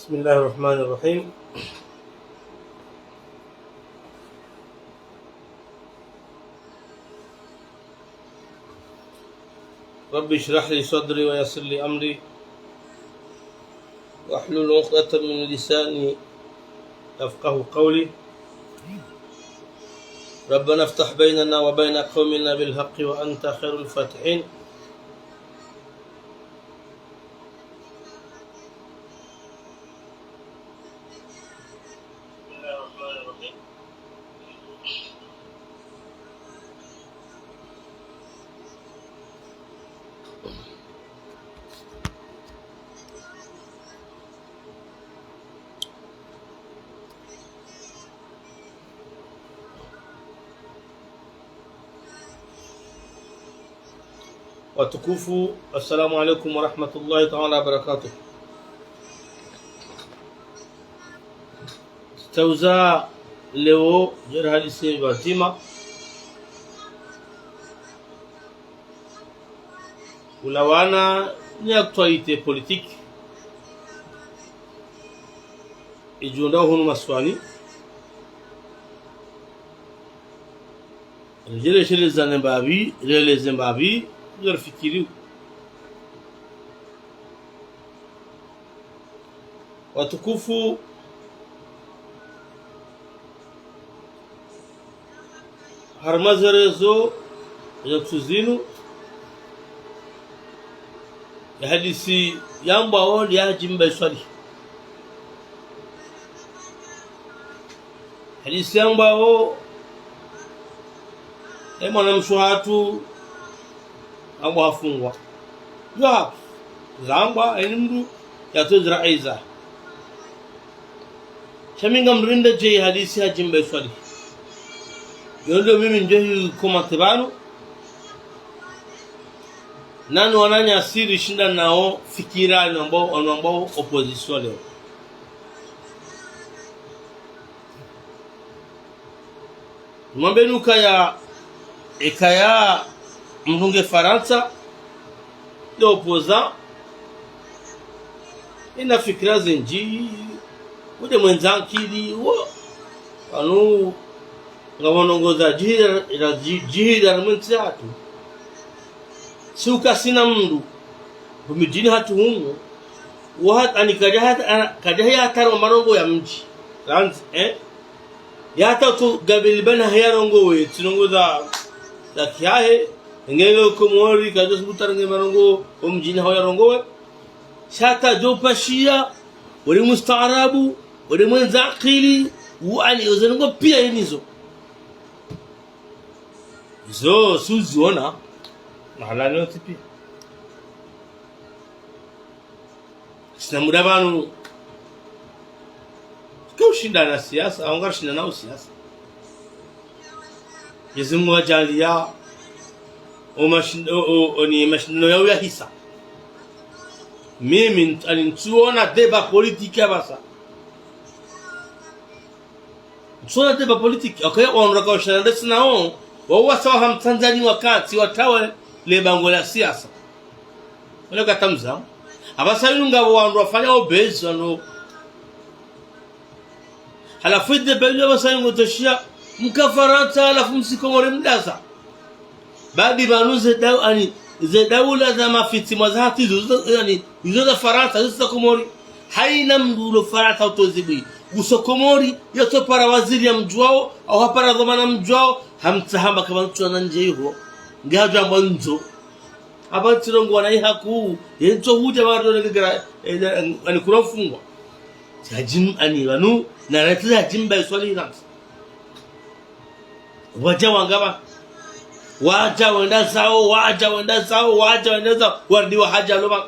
بسم الله الرحمن الرحيم. رب اشرح لي صدري ويسر لي أمري واحلل عقدة من لساني يفقه قولي. ربنا افتح بيننا وبين قومنا بالحق وأنت خير الفاتحين. Watukufu, assalamu alaikum warahmatullahi ta'ala wabarakatuh. Tauza leo jera hadisi batima ulawana ni actualité politique ijunda hunu maswali jele shele zanembabi rele Zimbabwe fikiri. Watukufu, harmazarezo ya tuzinu ya hadisi yamba wali ya jimba swali hadisi yamba o mwana mshuhatu abo afungwa ya zamba enindu yatozra aiza shaminga mrinda je hadisi ya jimba swali yondo mimi ndio kama tebano nani wananya asiri shinda nao fikira ambao opposition leo. Mwambe nuka ya ekaya mrunge Faransa de opposant ina fikira zenji ude mwenzakili wo anu ngabonongoza jihira mwenzeatu suka sina mndu bumijini hatu humu wahat anikaja hataro marongo ya mji ranz yata tu gabilibana hayarongo we tinongoza zakiahe ngelo komori kajo subutarnge marongo umjini hayarongo we shata jopashia wali mustaarabu wali mwenzakili wali uzengo pia yinizo zo suziona mahalano tipi sina muda banu kushinda na siasa au ngashinda na siasa yezimu wajalia ni mashindano yao ya hisa. Mimi alintuona deba politika basa tuona deba politika okay on rakosha ndesina on wao sawa Tanzania wakati watawe le bango la siasa wale katamza abasa yunga wandu wafanya obezi wano halafu de belo abasa yunga toshia mkafarata halafu msikomore mdaza baadhi banuze daw ani ze dawla za mafiti mazati yani hizo za Faransa hizo za Komori haina mdulo Faransa utozibi usokomori yote para waziri ya mjwao au hapara dhamana mjwao hamtahamba kama mtu ananje hivyo ngaja mwanzo abantirongo wanaihaku yento huja bado ngira ani kurafungwa tajim ani wanu na ratiza jimba swali nafsi waja wangaba waja wenda zao wardiwa haja loba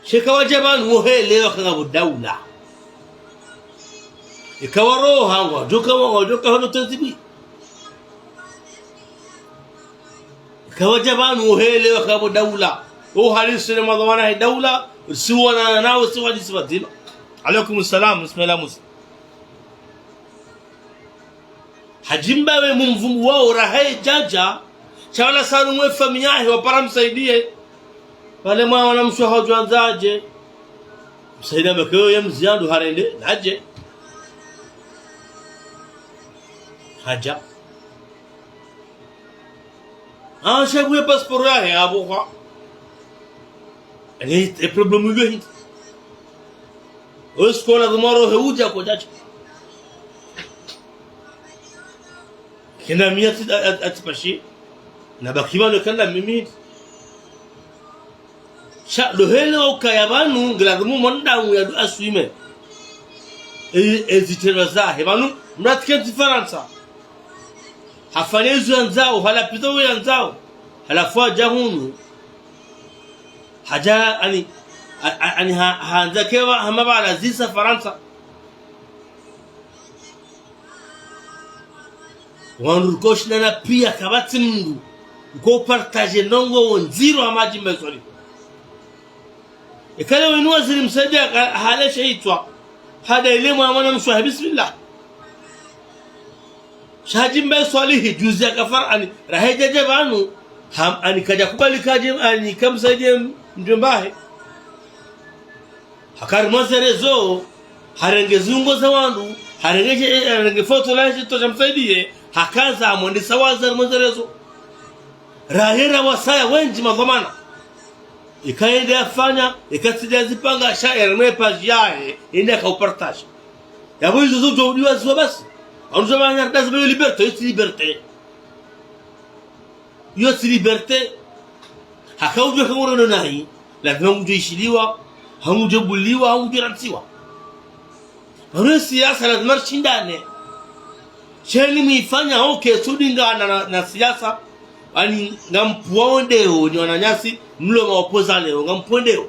sheka wajaban muhele wakanga daula ikawaro hangwa joka hono tezibi kawajaban muhele wakanga daula o halisi na madhamana ya daula siwana nao siwadi sibatima. Alaykum assalam bismillah musa hajimba we mumvumu wao rahe jaja chawala sanu mwe familia wapara msaidie wale mwa wanamshwa hojwanzaje msaida makao ya mziandu harende naje haja shabu ya passport ya abo kwa ani problem ndio uskola gumaro heuja kwa jaji kina miati atpashi na bakimano kanda mimi sha do hello kayabanu nglagumu mondamu ya aswime ezitero zahe banu mratike Faransa hafanezo yanzao hala pito yanzao hala faja hunu haja ani hanza kewa hamaba ala zisa Faransa wanurkoshna na pia kabati mungu uko partage nongo wonziro amaji mezori ikale winua zilimsaidia halesha hitwa hada elimu amana mswahi bismillah shajimbe swalihi juzi akafar ani raheja jabanu ham ani kaja kubali kaje ani kamsaidia mjombahe hakari mazerezo harenge zungo za wandu harenge foto laje to jamsaidie hakaza amonde sawaza mazerezo rahera wasaya wenji madhamana ikaenda afanya ikatijazipanga shairi mepage yae enda kaupartage yabo hizo zote udiwa basi anzamanya lazima hiyo liberté hakaujua kama nahi lazima mjishiliwa hamjubuliwa hamjuratiwa bado siasa lazima shindane sheni mifanya okay tudingana na siasa ani ngampuondeo ni wananyasi mlo maopoza leo ngampondeo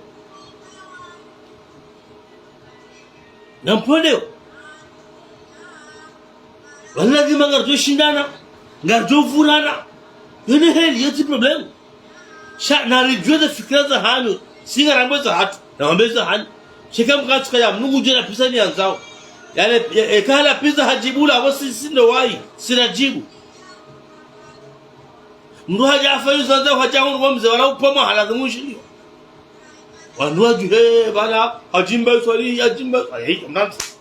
lazima ngarjo shindana ngarjo vurana yone heli yoti problem sha na rijwe da fikra za hanu singa ramboza hatu na wambeza hanu shikam katuka ya mungu jina pisa ni anzao yani ekala pisa hajibula wasi sindo wai sinajibu mru haja afayu zanza haja hunu wamze wala upama halazimushiliwa wanuaju bana hajimba swali hii mnansi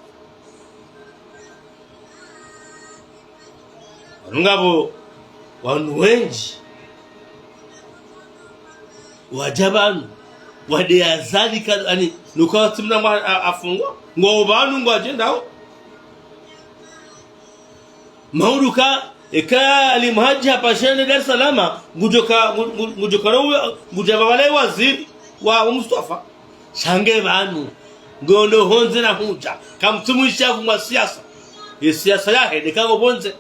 ngabo wanu wengi wajabanu wade azalika ani nukawa timna afungwa ngo banu ngo ajendao mauduka eka alimhaji hapa shene Dar es Salaam ngujoka roho ngujaba wale waziri wa Mustafa shange banu ngondo honze na huja kamtumisha kwa siasa siasa yake nikango bonze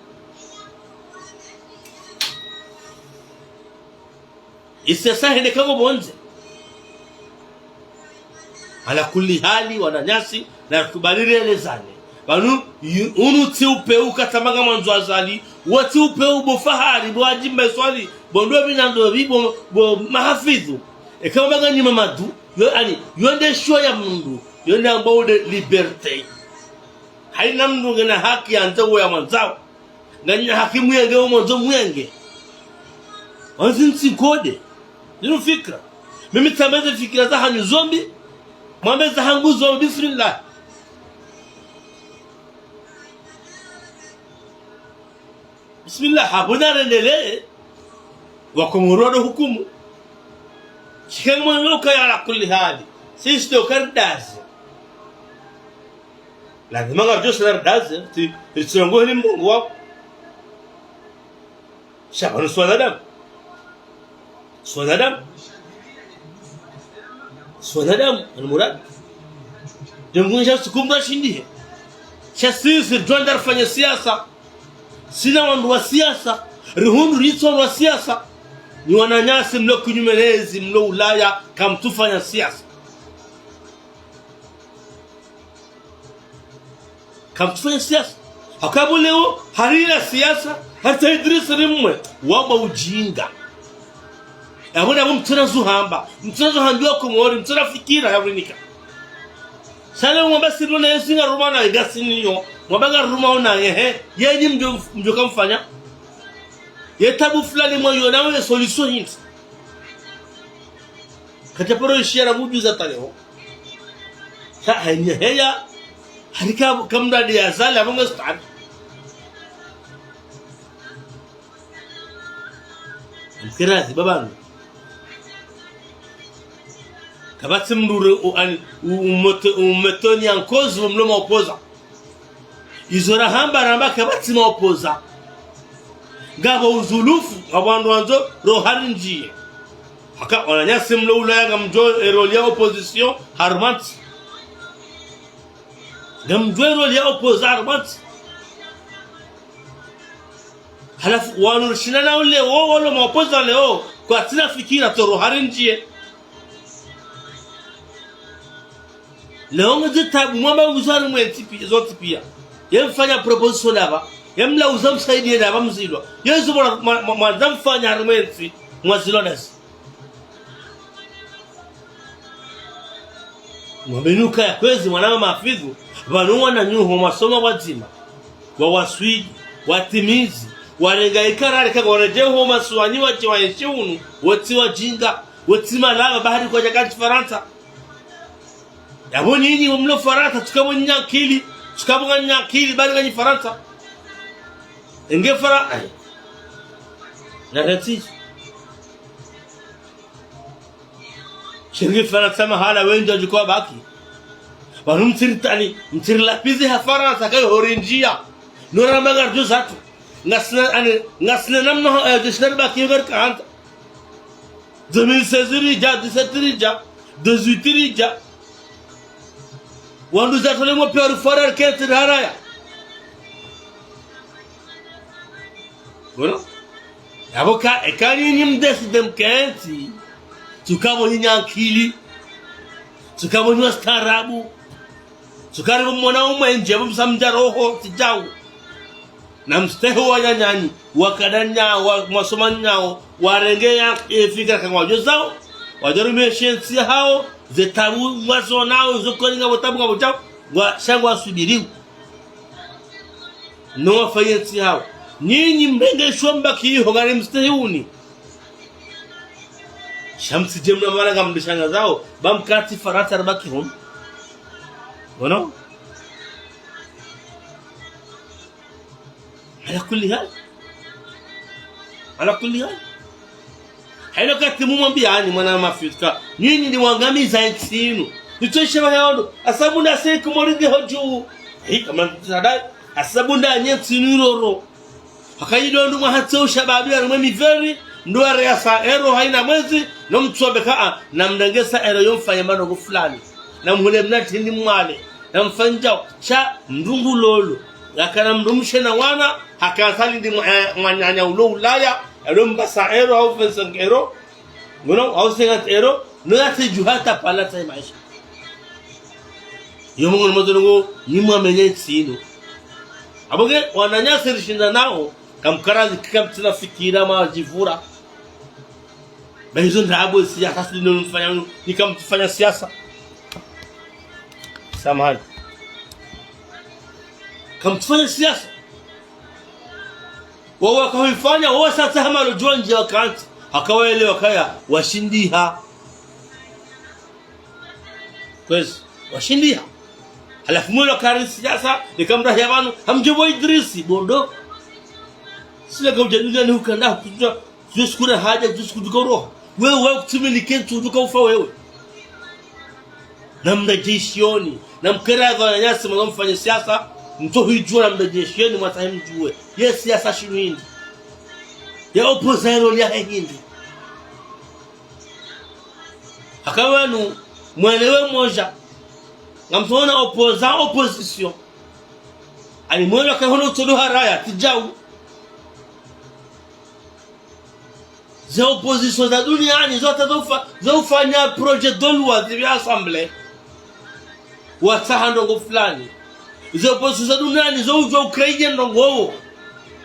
isiasa hende kama bonze ala kulli hali wananyasi na kubalire zane banu unu tiupe ukatamanga mwanzo azali wati upe ubo fahari bo ajimba swali bondo binando bibo bo mahafidhu kama bagani mamadu yo ani yonde show ya mundu yonde ambao de liberté haina mndu ngana haki anzawo ya mwanzao nganya haki mwenge mwanzo mwenge wanzinsi kode nino fikra mimi tameze fikra za hanyu zombi mwambe za hangu zombi bismillah habuna rendele wakumurado hukumu shikama mloka ya kulli hali sisi kardazi lazima ngarjo sardazi tsiongo ni mungu wako shabanu swanadam المراد demgunja sukumba shindie sisi twenda kufanya siasa sina wandu wa siasa ruhundu ritso wa siasa ni wananyasi mlo kunyumelezi mlo Ulaya kamtufanya siasa hakabu leo harina siasa hata Idris rimwe waba ujinga abona mtanazuhamba ko mwori mtanafikira yabrinika sana mwabasi runa yesinga rumana igasiniyo mwabaga rumaona yenyi mjo kamfanya yetabu fulani mwayo nawe solution hint kataporo ishia na mujuza taleo sa heya harika kamda dia zala munga start mkirazi babangu kabati mdure umetoni ankozi mloma opoza izora hamba ramba kabati ma opoza ngabo uzulufu abantu wanzo roharinjiye haka wananyasi mlo ulaya ngamjo role ya opposition harmat ngamjo role ya opposition harmat halafu wanurshina ule wao ma opposition leo kwa tina fikira to roharinjiye leo ngizitabu mwamba uzari mwetipi zote pia yemfanya proposition hapa yemla uzamsaidie na bamzilwa yesu mwadamfanya argumenti mwazilonas mwabenuka ya kwezi mwanama mafizu banuwa na nyuho masomo wazima wawaswiji watimizi warengaika rarika warejeho masuwanyi wachi wa yeshunu wati wajinga wati malaba bahari kwa jakati Faransa yabo nyinyi mlo Faransa tukabonya akili bali ganyi Faransa enge fara na rati shirgi Faransa mahala wenja jukwa baki banu mtirlapizi ha Faransa kai horinjia nora magar juzatu ngasna namno jishnar baki yogar kant 2016 rija 17 rija 18 rija wandu zatole mo peru farar kete haraya bueno yaboka ekani nyimdesi demkenti tukabo nyankili tukabo nyostarabu tukaribu mwanaume nje msamja roho tijau na msteho wanyanyani wakadanya wa masomanyao warengea fikra kama wajozao wajarumeshensi hao zetabu wazo nao zokoninga botabu ngabo chao wa shangwa subiriu no fayensi hao nyinyi mbenge shomba kiho gari mstehuni shamsi jemna mara ngamdishanga zao bamkati Faransa rabaki hon bono ala kulli hal haina kati mumwambia yani mwana mafika nyinyi ni wangamiza nchini nitoshe bayondo asabunda seku morige hoju kama sadai asabunda nyetsi niroro akayidondo mwahatse ushababi arumwe miveri ndo area sa ero haina mwezi no mtsobeka na mdangesa ero yomfanya mano fulani na mhule mnati ndi mwale na mfanja cha ndungu lolo yakana mdumshe na wana hakasali ndi mwanyanya ulo ulaya ero mbasa ero au fensang ero ngono au sengat ero no yate juhata pala tai maisha yomungu mwadongo nimwa menye tsino aboge wananyasa rishinda nao kamkarazi kikamtina fikira majivura bahizo ndabo siasa sino mfanya nikamfanya siasa samahani kamfanya siasa wao wakafanya wao sasa hamalo jonje wakanti akawaelewa kaya washindiha kwezi washindiha halafu mwelo kari siasa nikamrahia wanu hamjebo Idrisi bondo sile kaujadulia ni hukanda kujua juskura haja juskuduka roho wewe kutumili kentu duka ufa wewe namda jeshoni namkeraga na nyasi mfanya siasa mto hujua namda jeshoni mwatahimu juwe yes siasa shinu hindi ya opozero ya hindi akawanu mwelewe moja ngamtona opposition ali mwelewe kahono todo haraya tijau za opposition za duniani zote zofanya project de loi de l'assemblée watahando fulani za opposition za duniani zoujwa Ukraine ndongo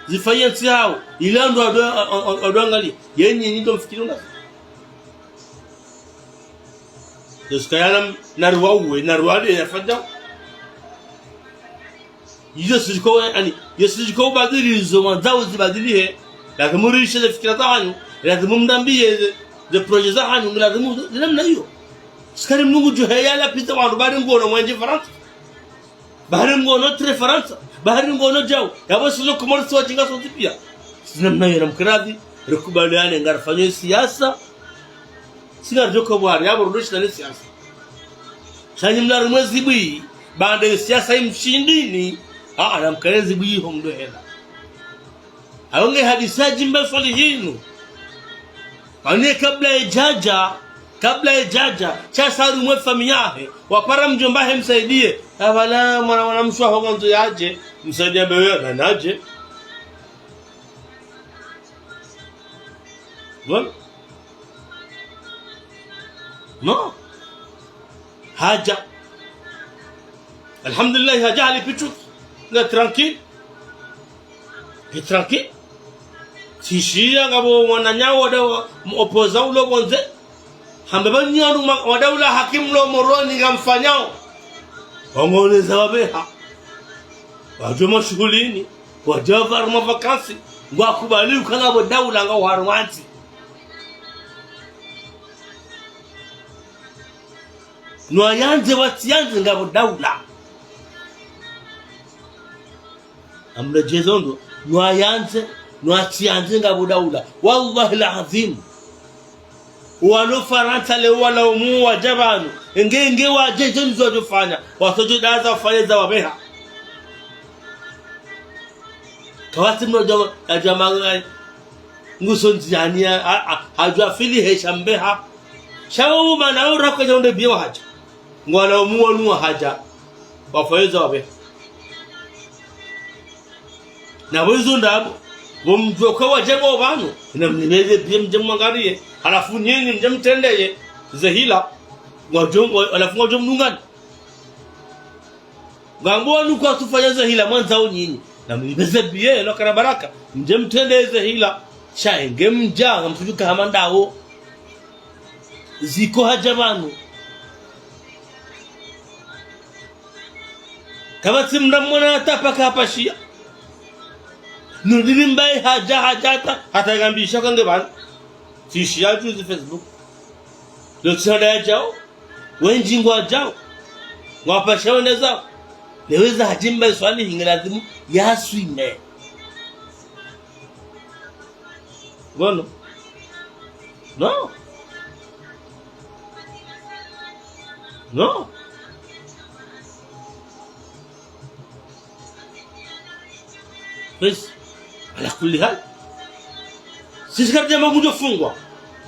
zifanya tsiao ilando adwangali yenye ndo mfikirunga Doskayana narwawe yafanya yesijiko badili zo manzao zibadilihe lazima murishe fikira zanyu lazima mdambie the project za hanu nglazimu namna hiyo skari mnungu juheya la pita wa bari ngono mwanje France bari ngono tre France bari ngono jaw yabo sio komorso wajinga sote pia namna hiyo namkradhi rukubaliane ngarafanywe siasa sina joka bwari yabo rudishi na siasa shani mlaru mwezi bwi baada ya siasa imshindini anamkalezi bwi ho mdo hela aonge hadisaji mba salihinu ane kabla ya jaja cha saru mwe famiyahe wapara mjombahe msaidie wala mwana mshwa honga mtu yaje msaidia bewe na naje Bon no haja alhamdulillah haja alipichu na tranquille tishia ngabo mwananyawo da opoza ulo bonze hambe banyaru wadaula hakim lo moroni ngamfanyao ongole zawabeha wajoma shughulini wajava vakansi ngwakubali ukangabo daula nga warwanti no yanze watiyanze ngabo daula amra jezondo no yanze no atiyanze ngabo daula wallahi alazim walo faranta le wala umu wajabanu ngenge wajeje nzojofanya wasojo daza fanya za wabeha kawati mno jamaa ngusonziania hajua fili heshambeha shawo mana ura kwa jonde biwa haja ngwala umu nuwa haja wafaiza wabeha na wezo ndabo bomjoka wajebo banu namnimeze biem jemwangarie halafu nyinyi mjemtendeye zahila ngojongo halafu ngojomnungani ngambo nuko tufanya zahila mwanzao nyinyi na mnimeze bie no kana baraka mjemtendeye zahila shaenge mjanga mfujuka hamandao ziko hajabanu kama simramona tapaka hapashia nulimbai hajata hatagambisha kange bana tishia tu Facebook lotsada jao wenjingwa jao wapasha wendeza leweza hajimba swali hingalazimu yaswime gono no bas ala kulli hal sisi karja magujo fungwa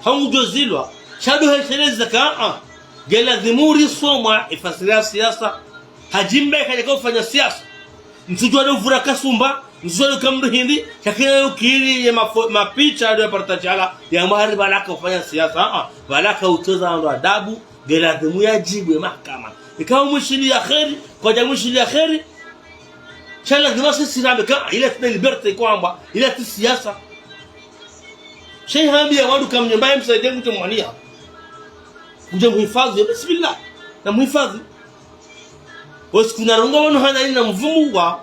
hamujo zilwa shado hesheleza ka gela dhimuri soma ifasiria siasa hajimbe kaje kufanya siasa msijua ndo vura kasumba msijua kamdo hindi chakina ukiri ya mapicha ndio partajala ya mahari balaka kufanya siasa balaka utoza ndo adabu gela dhimu ya jibu mahakama ikawa mshili ya khairi kwa jamu mshili ya khairi shala dinasi sinabeka ile tuna liberty kwamba ile siasa shay hambia wadu kamnyambaye msaidie mtu mwania uje muhifadhi bismillah na muhifadhi wasikuna rongo wano hana na mvumu wa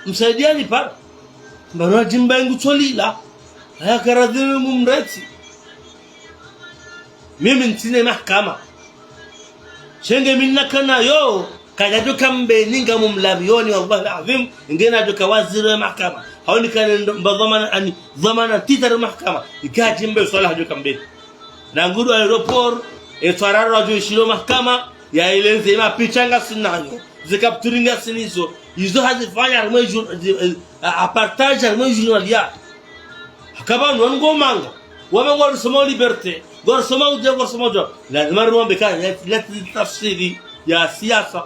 msaidiani pale mbona jimba yangu tolila haya karadhimu mumreti mimi ntine mahakama shenge minna kana yo kaja joka mbeninga mumlabioni wallahi alazim ingena joka waziri wa mahakama haoni kana mbadhamana ani dhamana titar mahakama ikaji mbe swala joka mbeni na ngudu aeroport etwararo wajoishilo mahakama ya ile nzima pichanga sinanyo zikapturinga sinizo hizo hazifanya armejo apartage armejo journalier akabanu ngomanga wamengwa somo liberté gor somo jo lazima ruombe kana la tafsiri ya siasa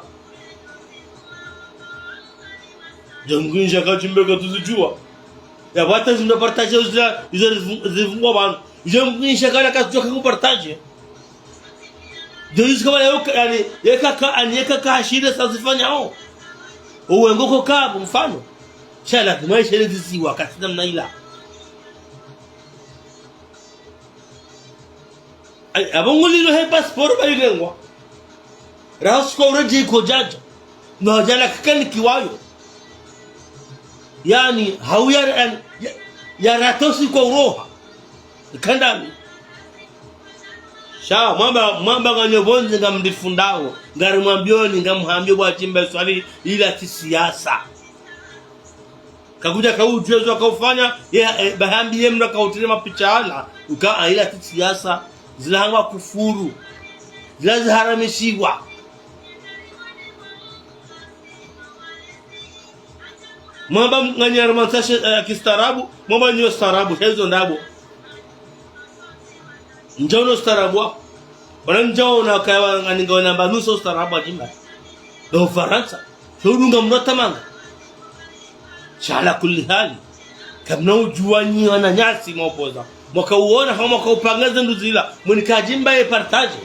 jongunja kachimbe katuzijua ya wata zinda partage hizo zivungwa bana jongunja kala kazoka kupartage Joyce kama leo yani yeka ashira sazifanya hao uwengoko kabu mfano chala tumaisha ile ziwa wakati namna ila abongulilo he passport bayilengwa rasko ureje ko jaja no jala kakani kiwayo yani hauya ya ratosi kwa roha kandami Sha mwamba nganyobonze ngamdifundao ngari mwambioni ngamhambio bwa Jimba Swalihi ila kisiasa kakuja kaujwezo kaufanya bahambi yemna kautire mapicha ala uka ila kisiasa zilahangwa kufuru zilaziharamishiwa mwamba nganyara mansashe kistarabu mwamba nyo starabu hezo ndabo njono starabu wana njona kawa nganinga namba nuso starabu Jimba do Faransa shurunga mnatamanga chala kulli hali kabna ujuani wana nyasi mwapoza mwakauona kama mwakaupangaza nduzila mwenika Jimba ye partage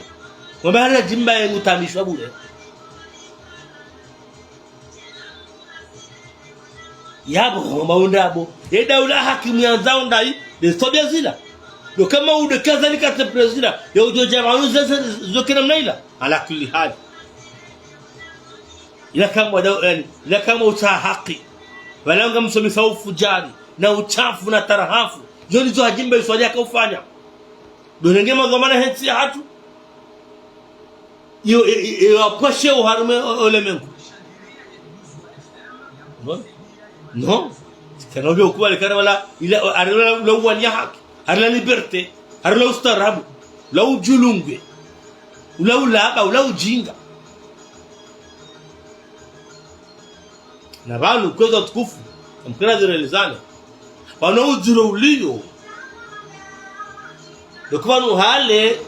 mwamba hana Jimba ye ngutamishwa bure yabo mwamba undabo daula hakimu ya nzao ndai desobia zila yo kama ude kazalika te president ya ujo jamanu zokena mnaila ala kulli hali ila kama yani ila kama uta haki walanga msomisa ufujari na uchafu na tarahafu zoni zo Jimba Swalihi akaufanya donenge mazamana hetsi hatu yo apashe uharume olemengu no kana ndio kubali kana wala ila arila lawani haki arila liberte arila ustarabu la ujulungwe ula ujinga na balu kweza tukufu mkira zirelezane wanaujuro ulio dokubanu hale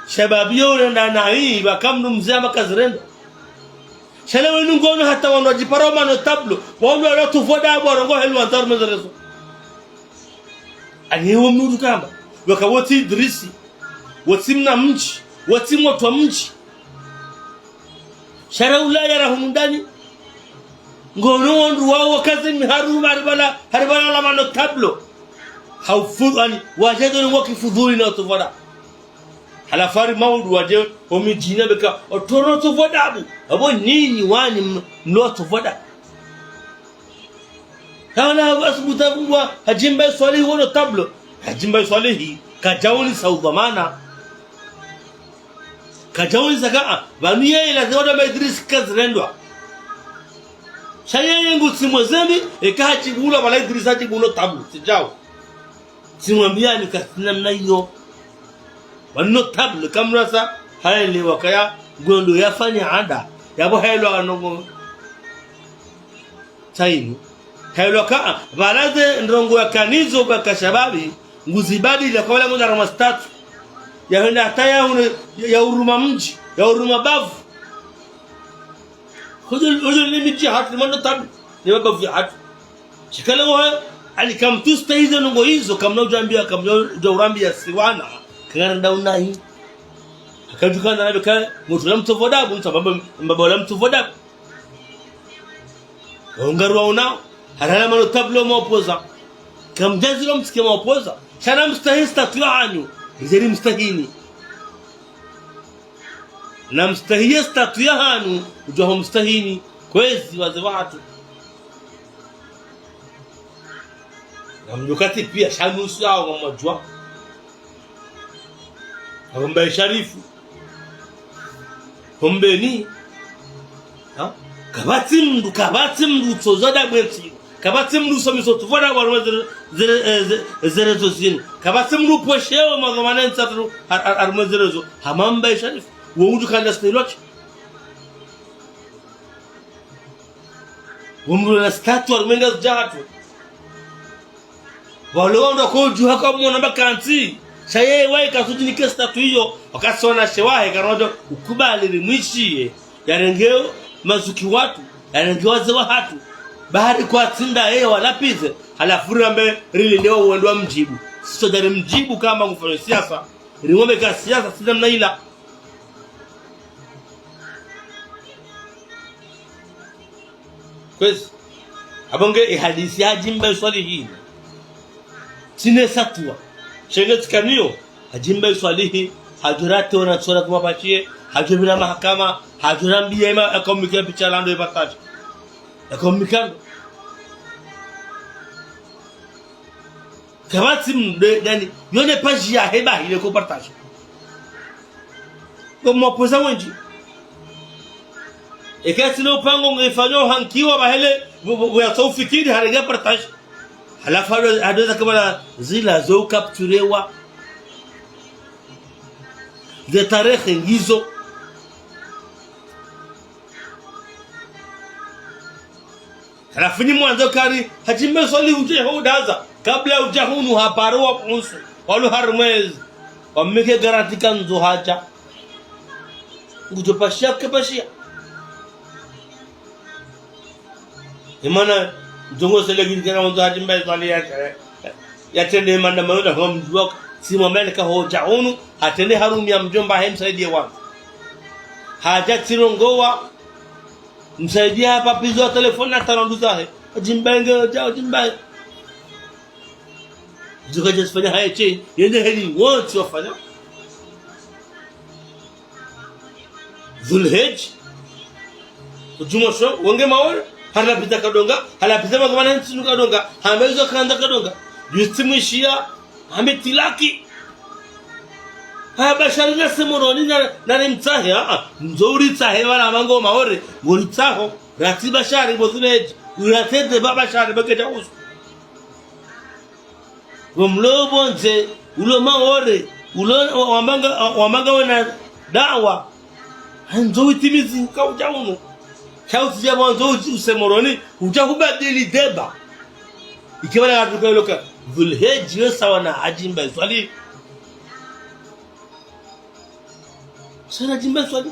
shababio na hii bakamnu mzama kazirenda shale wenu ngono hata wanajipara no tablo wao wala tufoda borongo helu antar mezerezo aniwo mnudu kamba wakawoti Idrisi watimna mji watimwa twa mji shara ulaya rahumundani ngono wandu wao wakazi miharu haribala la mano tablo haufudhani wajedo ni wakifudhuli na tufoda halafari maudu waje omijina beka otoro tufoda abu abo nini wani mlo tufoda kana wasbuta bwa Jimba Swalihi wono tablo Jimba Swalihi kajauni saudhamana kajauni saka banuye ila zoda Idris kazrendwa shaye yengu simwezemi ekachi bula wala Idris ati buno tablo sijao simwambia nikatina mna hiyo wano tablo kamrasa haile wakaya gondo yafanya ada yabo hailo anongo tainu hailo ka balaze ndongo ya kanizo baka shababi nguzibadi ile kwa wala mwana ramastatu yaenda hataya ya uruma mji ya uruma bavu hojo limiti hatu mano tablo ni babu ya hatu shikala wa alikamtusta hizo ndongo hizo kamna ujambia kamna ujurambia siwana kana ndauna hii akajukana na beka mutula mtovoda mtababa mbaba mtovoda ongarwa una harala mano tablo mopoza kamjazi lo msikia mopoza shana mstahi statuanyu izeri mstahini na mstahi statuanu ujoho mstahini kwezi waze watu na mjukati pia shanusu yao mmoja Hombe Sharifu Hombe ni kabati mdu tozada bwenti kabati mdu somiso tuvoda warwe zerezo zini kabati mdu poshewa mazamane nsatru arwe zerezo Hombe Sharifu wonju kanda snilochi wonju na statu armenga jahatu walo ndo koju haka mwana bakanti shaye wai kasuji ni kesta tu hiyo wakasona shewahe karojo ukubali limwishie yarengeo mazuki watu yarengeo wazewa hatu bahari kwa tinda walapize halafuri ambe rili ndio uendwa mjibu sio dari mjibu kama kufanya siasa ngombe ka siasa sina mnaila kwezi abonge hadithi ya Jimba Swalihi sine satwa shenge kanio Jimba Swalihi hajurate wanachora kuma pachie hajubira mahakama hajurambia ma akomika pichalando ibataje akomikando kabati mde yani yone page ya heba ile ko partage ko mwapoza wenji ekati no pango ngefanyo hankiwa bahele ya tawfikiri harega partage halafu adoza kama zila zo capturewa de tarehe ngizo halafu ni mwanzo kari hajimbe swali uje hudaza kabla ujahunu haparwa kunsu walu harmez wameke garanti kanzo haja ngujopashia kepashia imana jongo sele gidikana mwanzo hajimbe swali ya tende manda mayoda kwa mjuwa sima meleka hoja hunu hatende harumi ya mjomba hemsaidie wangu haja tirongowa msaidia hapa pizo telefoni ataranduza jimbange jao jimbange zukaje sifanya haya che yende heli wote wafanya Dhulhijj ujumusho wonge maore hala pita kadonga hala pita magwana ntinu kadonga hamezo kanda kadonga justimishia ametilaki bashari na semoroni na mtahe nzuri tahe wala mango maore ngori taho rati bashari bozune uratende bashari bakeja usu gomlobo nze ulo maore ulo wamanga wana dawa nzuri timizi kauja uno kauti ya mwanzo usemoroni ujakubadili deba ikiwa na tukayoka Dhulhijj yosawa na ajimba swali sana jimba swali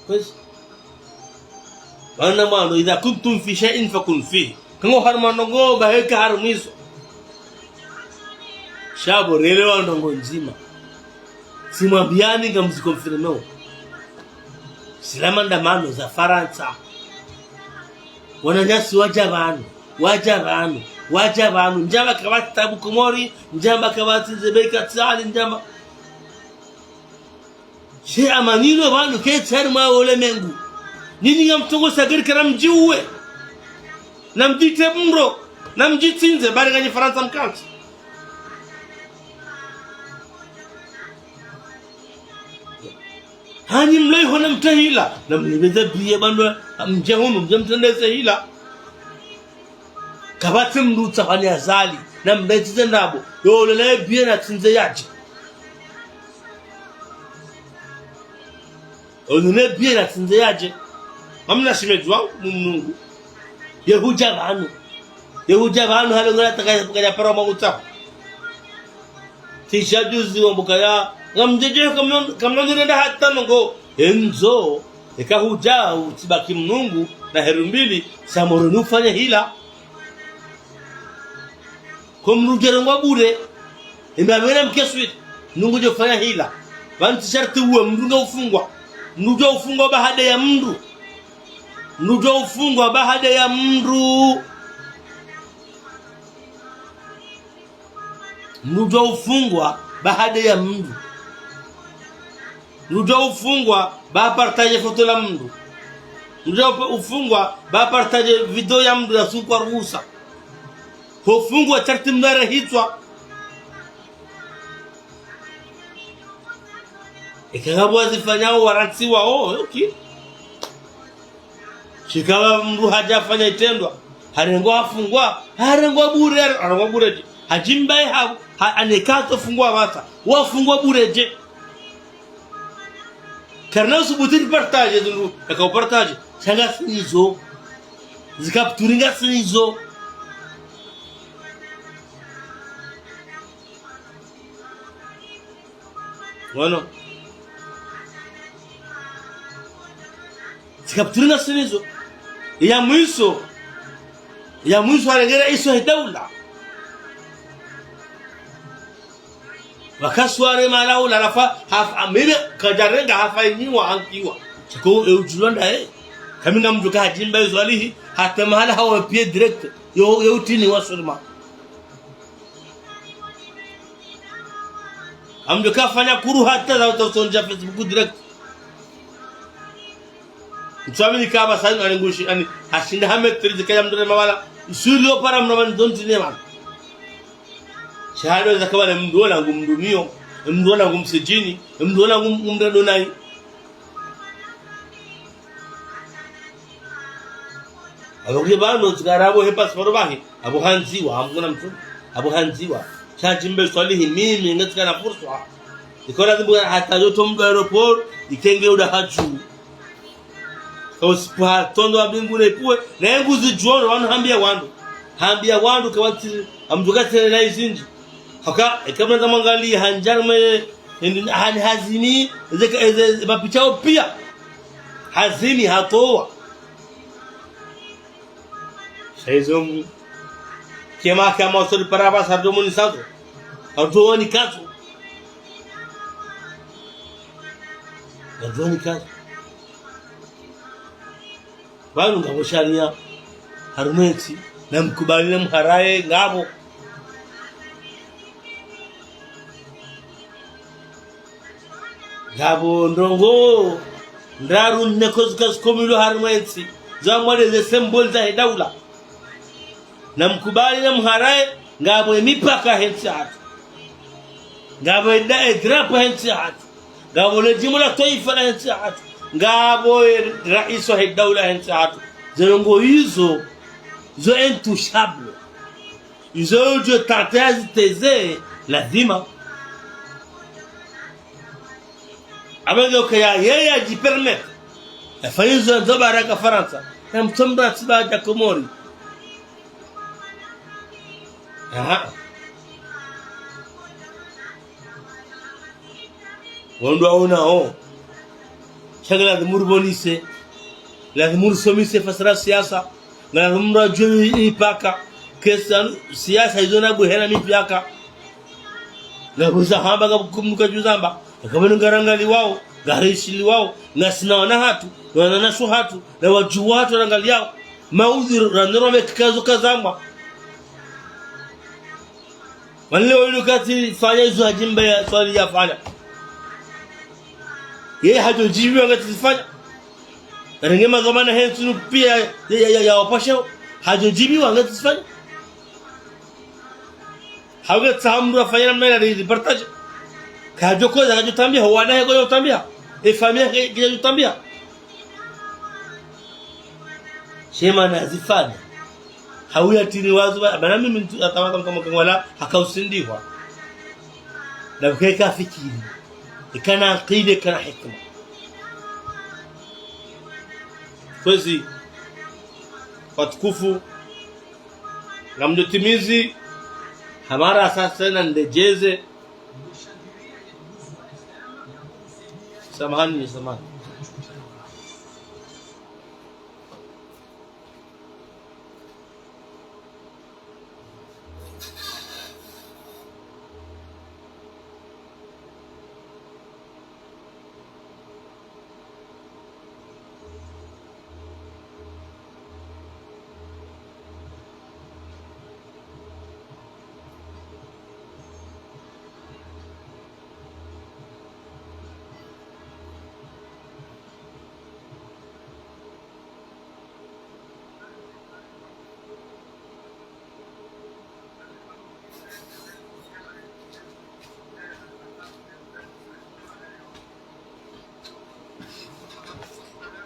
bas wana mwana idha kuntum fi shay'in fakun fihi kango harmanongo baheka harmizo shabo relewa ndongo nzima simwambiani ngamzikonfirmeo silama ndamano za Faransa wananyasi wajabanu njamba kabati tabu komori njamba kabati zebeka tsali njamba she amanilo banu ke tsarma wole mengu nini ngamtongo sagari kana mjiwe namjite mro namjitinze bari ganye Faransa mkanti hani mlei hona mtahila namlibeza biye bandu mjehunu mjemtendeze hila kabati mrutsa fani azali na mbetize ndabo yolele biye na tinze yaje olele biye na tinze yaje amna shimejwa mungu yehuja banu halo ngala takaya para maguta tishajuzi wambukaya ngamjeje kamno nenda hata ngo enzo ekahuja utibaki mnungu na heru mbili samoro nufanya hila komrugero ngabure imbabera mkeswi nungu jofanya hila bantu sharti uwe mndu ufungwa baada ya mndu ufungwa ba partage foto la mndu ufungwa ba partage video ya mndu ya sukwa ruhusa ufungwa charti mdara hitwa ikagabwa zifanyao waranti wao okay shikawa mndu hajafanya itendwa harengwa bure hajimbaye anekato fungwa bata wafungwa bureje karna subutiri partage dungu akau partage sanga sinizo zikapturinga sinizo wano zikapturinga sinizo ya mwiso alegera iso hitaula wakasware malau larafa amire kajarenga hafainiwa ankiwa chiko eujulanda kamina mjuka hajimba zwalihi hata mahala hawa pia direct yo utini wasulma amjuka fanya kuru hata za utonja Facebook direct mtsamini kama sana angushi ani ashinda hametri zikaya mdore mawala Sulio para mnaman donti neman. Shahado za kama mdola ngumdumio, mdola ngumsijini, mdola ngumdadonai. Abogye bano tukarabo he passport bahi. Abu Hanziwa amgona mtu. Abu Hanziwa. Chajimbe swalihi mimi ngatika na fursa. Ikora zibu hata yoto mdo aeroport ikenge uda haju. Osipa tondo wa mbinguni ipuwe na enguzi juono wanu hambia wandu kawati amdugate na izinji haka ikamna kama ngali hanjarme hazini zeka mapichao pia hazini hatoa shaizomu kama usuli paraba sardomoni sazo hatooni kazo banu ngabo sharia harumeti na mkubalile mharaye ngabo ndongo ndaru nekozkas komilo harumeti zamwale ze symbol za daula na mkubalile mharaye ngabo mipaka hensi hatu ngabo drapo hensi hatu ngabo le jimula taifa la hensi hatu ngabo rais wa daula hensi hatu zenongo hizo zo intouchable hizo je tatazi teze lazima abego kaya yeye ajipermete afaizo ndo baraka Faransa na mtomba tibaja Komori wondo aona shagala dhumur bonise la dhumur somise fasara siasa na dhumra juu paka kesa siasa hizo na buhera mipaka na kuzahamba kumnuka juzamba kama ngarangali wao garishili wao na sinaona hatu na nasu hatu na waju watu wanangaliao maudhi ranero mekazo kazamba wale walokati fanya hizo ajimba ya swali ya fanya yeye hajojibu wangatifanya rengema zamana hensu pia ya wapasha hajojibu wangatifanya hawe tsamru afanya namna ile reportage kajo za kujitambia wana yako yotambia familia kujitambia shema na zifanya hauya tini wazo bana mimi atawaka kama wala hakausindiwa na keka fikiri ikana aqida kana hikma kwezi watukufu na mdotimizi hamara sasa na ndejeze samahani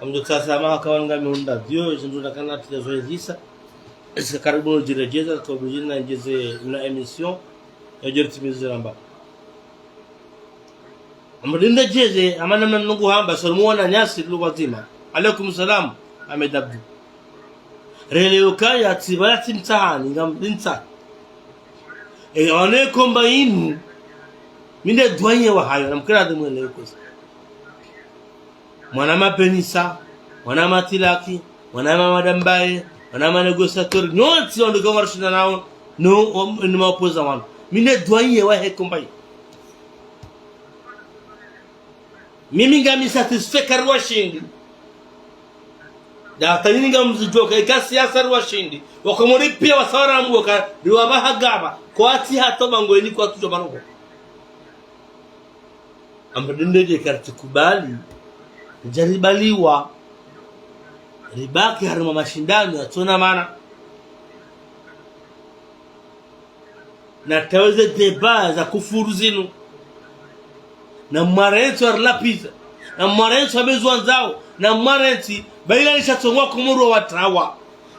amdo sasa mahakawan kami unda dio zindu kana tuzoezisa esa karibu jirejeza kwa bujini na njeze na emission ya jertimizi ramba amdinda jeze amana nungu hamba solmuona nyasi lubatima alaikum salam amedabdu releuka tibati mtahani ngamdinta one komba inu minde dwanye wa hayo namkira demu leuko mwana mapenisa mwana matilaki mwana madambaye mwana manegociateur nyoti on de marshina nao no ni mapoza wana mine doye wa he kombai mimi ngami satisfait karwa shindi da tani ngam joka ikasi asarwa shindi wakomori pia wasara mboka riwaba hagaba kwati hato bangweni kwa tujo banoko ambadinde kartikubali jaribaliwa ribaki harima mashindano yatona maana na taweze deba za kufuru zinu na marenzo arlapiza na marenzo abezuanzao na marenzi baila lishatongwa kumuru wa trawa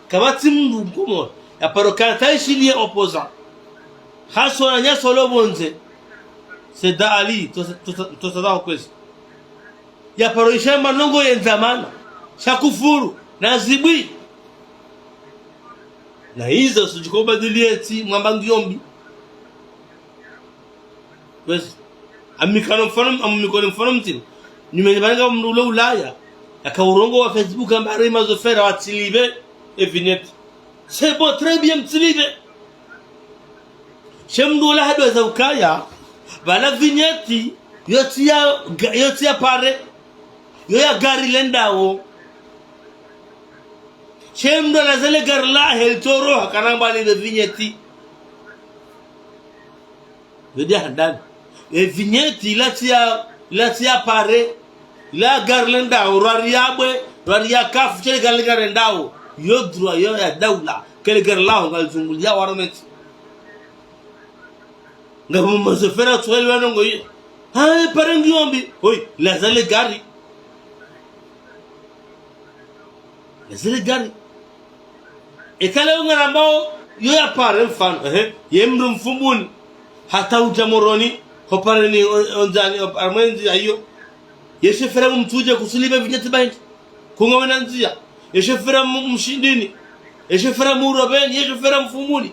kabati mndu mkomo ya parokata ishili ya opoza haso na nyaso lobonze seda ali to sadao kwezi ya paroisha manongo yenzamana shakufuru na zibwi na hizo sijikobadilie ti mwamba ngiombi kwezi amikano mfano mtini nimenyabanga mndulo Ulaya akaurongo wa Facebook ambare mazofera watilibe vignette c'est bon très bien mtilibe shemdula hado za ukaya bala vignette yotia pare yoya gari lendao shemdula zale garla heltoro hakanamba le vignette vedia handani vignette latia pare la garlenda urariabwe raria kafu chele garlendao yodrua yo ya daula kele garlao ngalzungulia warometi ngamu mazofera twele wanongo yi ha parengi ombi oi lazale gari ekale ngarambao yo ya pare mfano yemru mfumbuni hata ujamoroni hopareni onzani armenzi ayo yeshefera mtuje kusuliba vinyati baindi kungawena nzia yeshefera mshindini yeshefera murobeni yeshefera mfumuni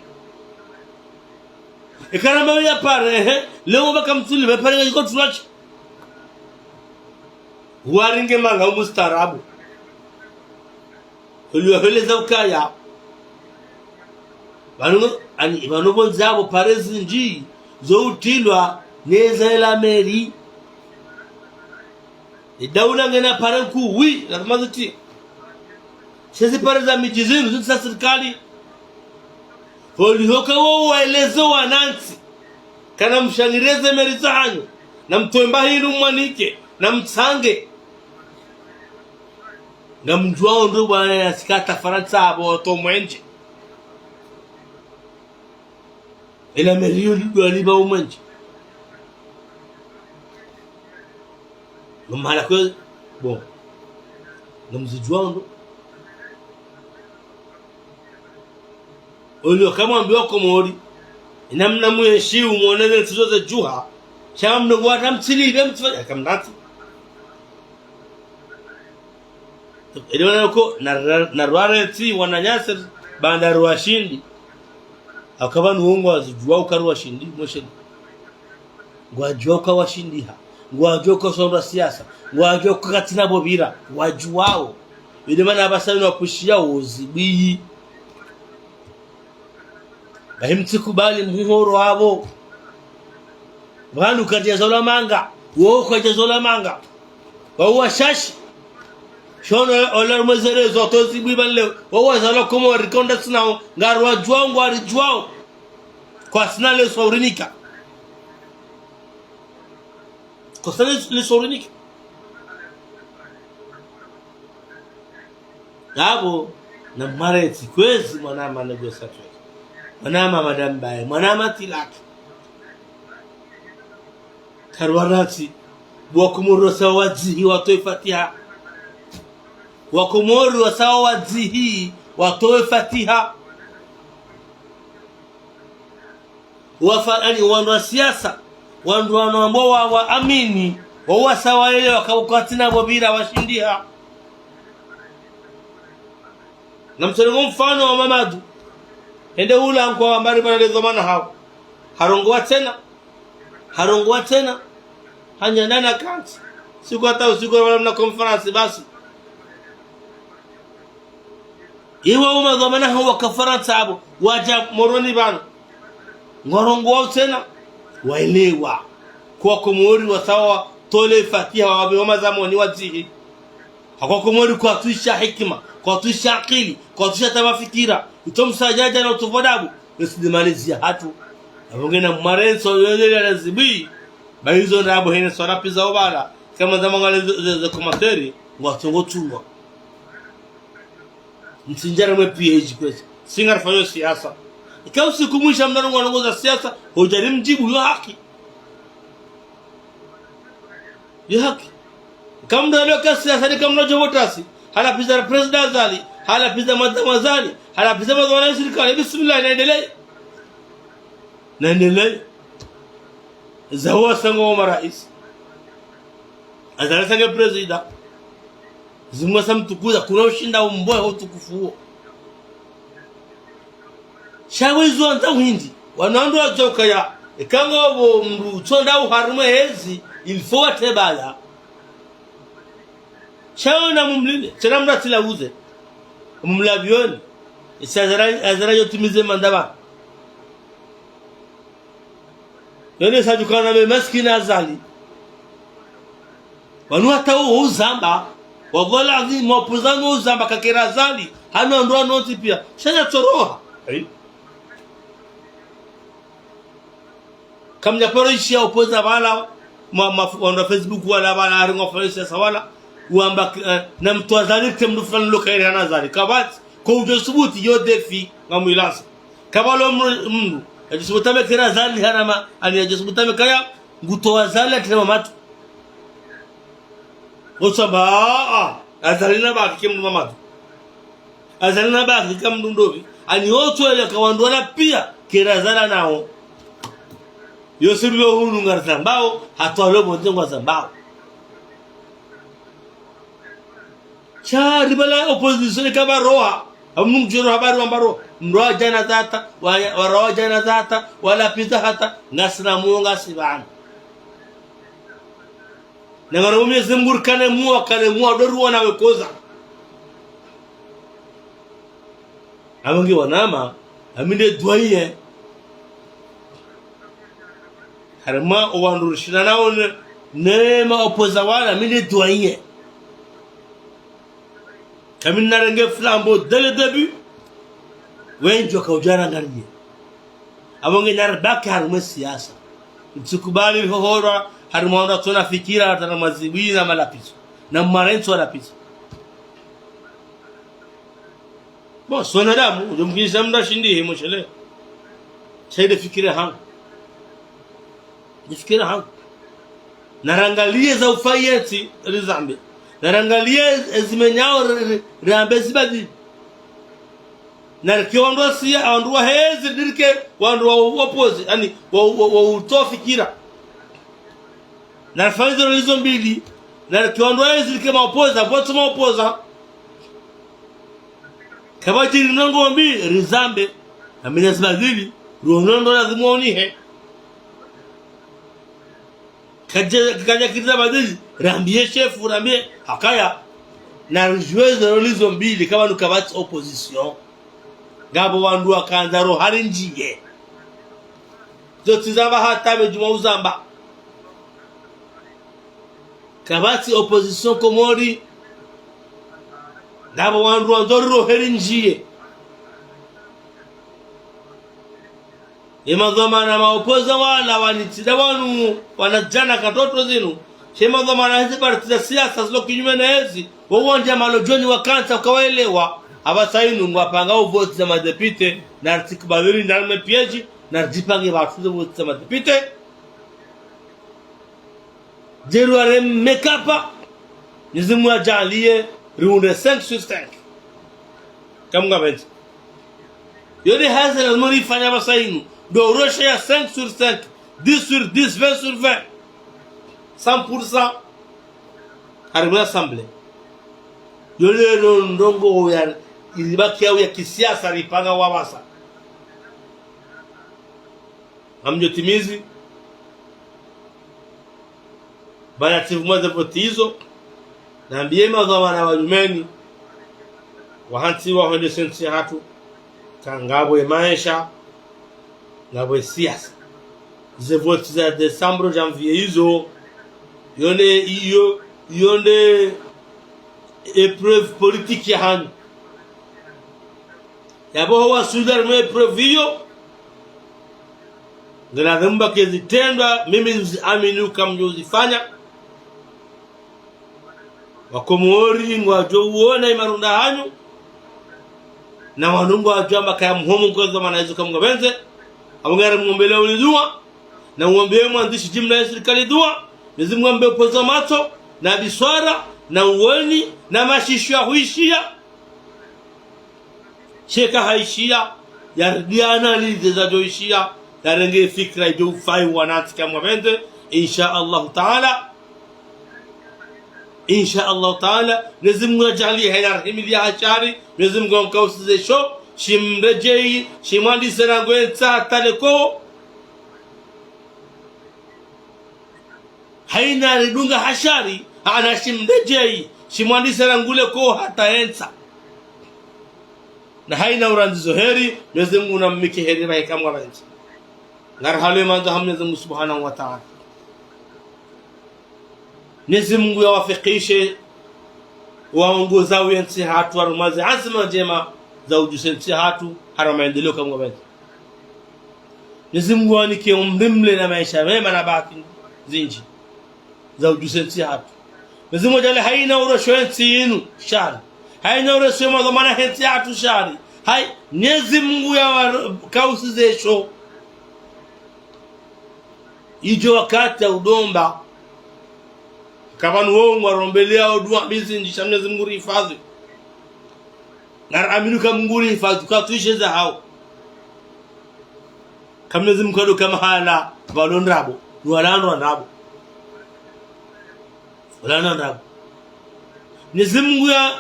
ekaramba ya pare leo baka msuliba pare ngiko tulachi waringe manga mustarabu ulio heleza ukaya banu bonzabo pare zinji zo utilwa neza ela meri daula ngena pare ku wi na mazati sisi pare za mijizinu za serikali holi hoka wao waelezo wanansi kana mshangireze meri zanyu na mtoemba hiru mwanike na mtsange na mjwao ndo bwana yasikata Faransa abo to mwenje ela meri ndo aliba umwenje mala ko bon namzijwando olio kama ambiwa komori namna muheshimu muoneze tuzoze juha shamno gwata mtsilibe mtfanya kamnati elionako na rwareti wananyasa banda ruwashindi akaba nuongo azijwa ukarwashindi mosheni gwajwa ukawashindiha ngwajoko sonda siasa ngwajoko katina bobira wajuwao ile maana abasani wakushia uzibii bahimtikubali muhoro wabo bantu katia zola manga wo katia zola manga wa shashi shono oler mezere zoto zibii banle wa zalo komo rikonda sina ngarwa jwao ngwari jwao kwa sina le saurinika kosane le saurinika yabo na mareti kwezi mwanama negotiator mwanama madambaye mwanama tilaki karwarati wakumuru sawadzihi watoe fatiha wakumuru sawadzihi watoe fatiha wafani wandu siasa wandu ambao waamini wao sawa ile wakabukatina bobira washindia na mtoro mfano wa Mamadu ende ula kwa ambari bana zamana hao harongwa tena hanya nana kanti siku hata usiku wala na conference basi iwa uma zamana hao wakafaranta abo waja moroni bana ngorongwa tena waelewa kwa komori wasawa tole fatiha wa zamani wazihi kwa komori kwa tuisha hikima kwa tuisha akili kwa tuisha tabafikira utomsajaja na utovodabu usidimalizia hatu abongena marenso yele lazibi baizo ndabo hene sorapi za obala kama zamangale za komateri ngwatongo tunwa msinjara mwe PhD kwesi singar fayo siasa ikawa siku mwisho mnangu anaongoza siasa hojari mjibu hiyo haki kama ndio kasi siasa ni kama mnajo votasi hala pisa president Azali hala pisa madamazali hala pisa madamazali serikali bismillah naendelee zawa sango wa rais Azali sange president zimwa samtukuza kuna ushinda umboe utukufu huo shawe zo ndawindi wanando ajoka ya ikango bo mru tonda uharume hezi ilfo atebala shawe na mumlile tena mratila uze mumlabioni azara yotimize mandaba yone sajukana be maskina Azali wanu hata uzamba wagola azi mopuzano uzamba kakira Azali hano ndo noti pia shanya toroha kamnya poroishia opoza wala wana Facebook wala wala haringo falisa sawala uamba na mtu Azali temdu fulani lokairi ana Azali kabati kwa ujosubuti yo defi ngamwilasa kabalo mndu ajisubutame kira Azali harama ani ajisubutame kaya nguto Azali atema matu osaba Azali na baki kemdu mamatu Azali na baki kemdu ndobi ani oto ele kawandona pia kira Azali nao yosirilo hunu ngarzambao hatwalo bondengo zambao cha ribala opposition kama roha amnumjiro habari wambaro mroa jana zata waroa jana zata wala pita hata ngasna muonga sibana nangaro Mwenyezi Mungu kane muwa doru wana wekoza abangi wanama aminde dwaiye harma owandurushina nao nema opoza wala minde dwaiye kamin narenge flambo dès le début wenjo kaujana ngani abonge nyar baki harma siasa msikubali hohora harma tuna fikira hata mazibi na malapiso na marenzo alapiso bo sona damu ndumkisha mda shindi himo shele saide fikira hangu nifikira hangu narangalie za ufayeti rizambe narangalie zimenyao rambe zibadi narkiondwa sia ondwa hezi dirke wandwa opposite yani wa utofikira narfaizo lizo mbili narkiondwa hezi dirke maopoza boto maopoza kabati rinongo mbi rizambe amina zibadili ruonondo lazimoni he kaja kiza badili rambie chef rambie hakaya na joueuse lizo mbili kama nukabati opposition gabo wandu akanza ro hari njiye zotizaba hata bejuma uzamba kabati opposition komori gabo wandu andoro hari njiye Emadhamana maopoza wala wanitida wanu wanajana katoto zinu shemadhamana hizi parti za siasa zilo kinyume na hizi wawonja malojoni wakansa ukawaelewa abasainu ngwapanga vote za madepite na artikubadili ndarme pieji na jipange batuze vote za madepite jeru are mekapa nizimu ajalie riunde 5 sur 5 kamunga beti yode haza na mwini fanya basainu do roche ya 5 sur 5 10 sur 10 20 sur 20 100% harima assemblée yole ndongo ya ilibaki ya kisiasa ripanga wabasa amjotimizi bana tivu za votizo na mbiema za wana wajumeni wahanti wa honde sensi hatu kangabo ya maisha ngabo siasa ze vote za December janvier hizo yonde épreuve politique ya han yabo wa sudar me épreuve hiyo ngana dhamba kezitendwa mimi aminu kamjozifanya wakomori ngwajo uona imarunda hanyu na wanungu wajamba kaya muhimu kwa zamana hizo kama benze abongera muombele ulidua na uombee mwandishi jimla ya serikali dua Mwenyezi Mungu ambe upoza macho na biswara na uweni na mashisho huishia sheka haishia yardiana liza joishia yarenge fikra jo fai wanati kama benze insha Allah taala Mwenyezi Mungu ajalie hayarhimili ashari Mwenyezi Mungu amkausize sho shimrejei shimandi serangwenza taleko haina ridunga hashari ana shimrejei shimandi serangule ko hataenza na haina uranzizo heri Mwenyezi Mungu nammike heri bai kama wanzi ngar hale manzo Mwenyezi Mungu Subhanahu wa Ta'ala Mwenyezi Mungu yawafikishe waongoza wensi hatu warumazi azma jema za ujusensi hatu hara maendeleo kama wewe Mwenyezi Mungu anike umrimle na maisha mema na baki zinji za ujusensi hatu Mwenyezi Mungu jale haina uroshoensi yenu shari haina urosho madhamana hensi hatu shari hai Mwenyezi Mungu ya kausizesho ijo wakati udomba kabanu wongo warombelea dua bizi njisha Mwenyezi Mungu hifadhi na aminu kama Mungu hifadhi kwa tuishe za hao kama Mwenyezi Mungu kama hala balondrabo nualano ndabo walana ndabo Mwenyezi Mungu ya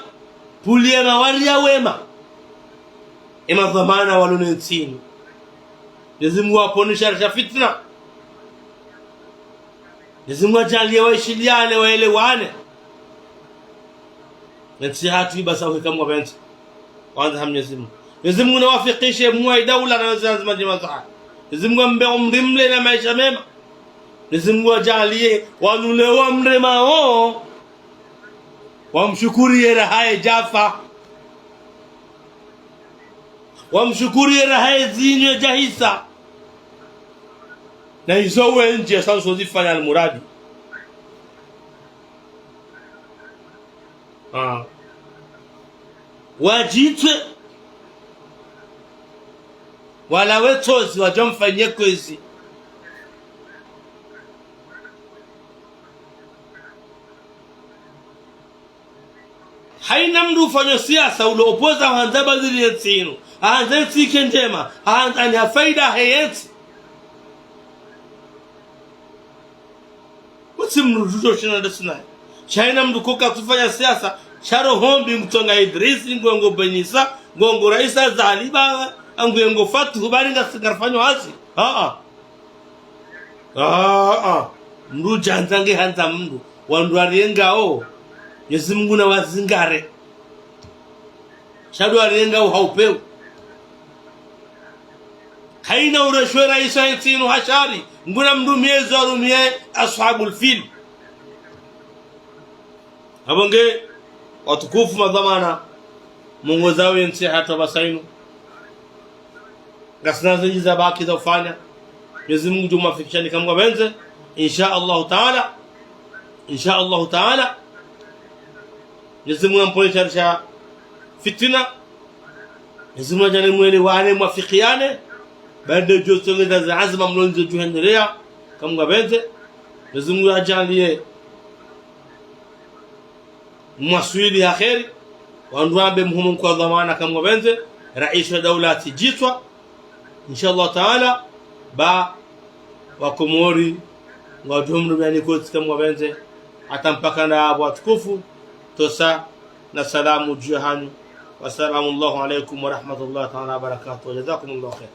pulia mawali ya wema ema dhamana walonetini Mwenyezi Mungu aponisha fitna Mwenyezi Mungu ajalie waishiliane waelewane nasihat basa kama benzi kwanza Mwenyezi Mungu Mwenyezi Mungu nawafikishe muwe daula na wazazi majema zao Mwenyezi Mungu ambe umrimle na maisha mema Mwenyezi Mungu ajalie wanule wamrema wao wamshukurie rahaye jafa wamshukurie rahaye zinyo jahisa na hizo wenje sasa zifanya almuradi wajitwe wala wetozi wajomfanyie kwezi haina mdu ufanya siasa uliopoza hanzaba zili yetsinu hanzeti kenjema hanzani faida hayeti simrujo shina desna chaina mdukoka kufanya siasa charo hombi mtonga Idris ngongo Benisa ngongo Raisa Zaliba angongo Fatu baringa sikarfanyo hasi mdu janzange hanza mdu wandu ariengao Mwenyezi Mungu na wazingare chado ariengao haupeu haina urashwe Raisa yetinu hashari nguna mdumie zarumie ashabul fil abonge watukufu madhamana Mungu zao yensi hata basainu gasna zinjiza baki za ufanya Mwenyezi Mungu tumafikishani kama benze insha Allah taala Mwenyezi Mungu amponisha fitina Mwenyezi Mungu ajane mwele wale mwafikiane baada josonge za azma mlonzo juhendelea kama benze Mwenyezi Mungu ajalie mwaswili ya khairi wanduambe muhimu kwa dhamana kama benze rais wa daula tijitwa inshallah taala ba wa Komori wa jumru yani kote kama benze atampaka na watukufu tosa na salamu juhanu wa salamu alaykum wa rahmatullahi ta'ala wa barakatuh jazakumullahu khair